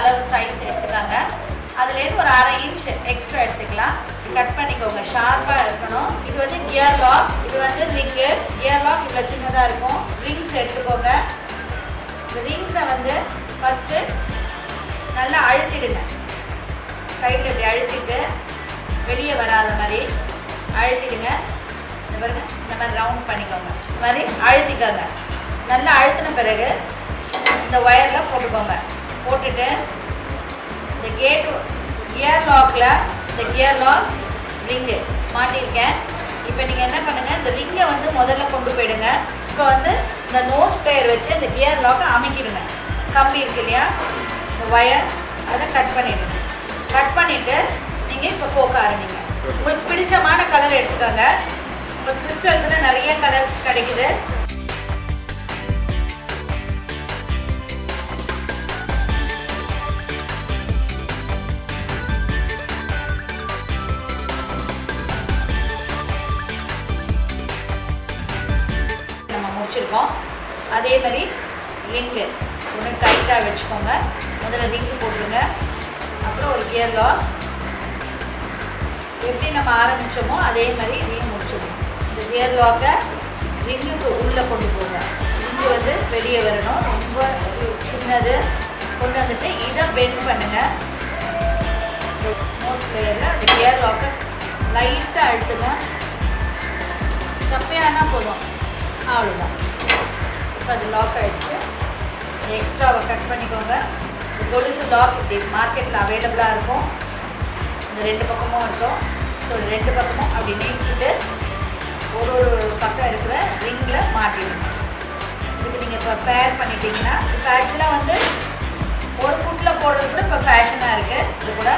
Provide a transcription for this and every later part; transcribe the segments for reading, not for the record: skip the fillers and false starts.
அளவு சைஸ் எடுத்துக்காங்க. அதுலேருந்து ஒரு 1/2 இன்ச் எக்ஸ்ட்ரா எடுத்துக்கலாம். கட் பண்ணிக்கோங்க. ஷார்ப்பாக இருக்கணும். இது வந்து கியர் லாக், இது வந்து ரிங்கு. கியர் லாக் இவ்வளோ சின்னதாக இருக்கும். ரிங்ஸ் எடுத்துக்கோங்க. இந்த ரிங்ஸை வந்து ஃபஸ்ட்டு நல்லா அழுத்திடுங்க. கையில் இப்படி அழுத்திட்டு வெளியே வராத மாதிரி அழுத்திடுங்க. இந்த பாருங்க, இந்த மாதிரி ரவுண்ட் பண்ணிக்கோங்க. இந்த மாதிரி அழுத்திக்கோங்க. நல்லா அழுத்தின பிறகு இந்த ஒயரில் போட்டுக்கோங்க. போட்டுட்டு இந்த கியர் லாக்கில் இந்த கியர் லாக் ரிங்கு மாட்டியிருக்கேன். இப்போ நீங்கள் என்ன பண்ணுங்கள், இந்த ரிங்கை வந்து முதல்ல கொண்டு போயிடுங்க. இப்போ வந்து இந்த நோஸ் பிளேயர் வச்சு இந்த கியர் லாக்கை அமைக்கிடுங்க. கம்பி இருக்கு இல்லையா, இந்த ஒயர், அதை கட் பண்ணிடுங்க. கட் பண்ணிவிட்டு நீங்கள் இப்போ போக்க ஆரம்பிங்க. உங்களுக்கு பிடிச்சமான கலர் எடுத்துக்கோங்க. உங்களுக்கு கிறிஸ்டல்ஸில் நிறைய கலர்ஸ் கிடைக்குது. நம்ம முடிச்சிருக்கோம். அதே மாதிரி ரிங்கு ஒன்று டைட்டாக வச்சுக்கோங்க. முதல்ல ரிங்கு போட்டுருங்க. அப்புறம் ஒரு கியர் லாக். எப்படி நம்ம ஆரம்பித்தோமோ அதே மாதிரி இதையும் முடிச்சிடணும். இந்த கியர் லாக்கை ரிங்குக்கு உள்ளே கொண்டு போங்க. ரிங்கு வந்து வெளியே வரணும். ரொம்ப சின்னது கொண்டு வந்துட்டு இதை பெண்ட் பண்ணுங்கள். நோஸ் பிளேயரில் அந்த கியர் லாக்கை லைட்டாக அழுத்துங்க. சப்பையானா போதும், அவ்வளோதான். இப்போ அது லாக் ஆகிடுச்சு. எக்ஸ்ட்ராவை கட் பண்ணிக்கோங்க. கொலுசு லாக் இப்படி மார்க்கெட்டில் அவைலபிளாக இருக்கும். இந்த 2 பக்கமும் இருக்கும். ஸோ 2 பக்கமும் அப்படி நீக்கிட்டு ஒரு பக்கம் இருக்கிற ரிங்கில் மாட்டிடுங்க. இதுக்கு நீங்கள் இப்போ பேர் பண்ணிட்டீங்கன்னா, இப்போ ஆக்சுவலாக வந்து 1 ஃபுட்டில் போடுறது கூட இப்போ ஃபேஷனாக இருக்குது. இது கூட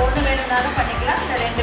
ஒன்று வேணும்னாலும் பண்ணிக்கலாம். இந்த 2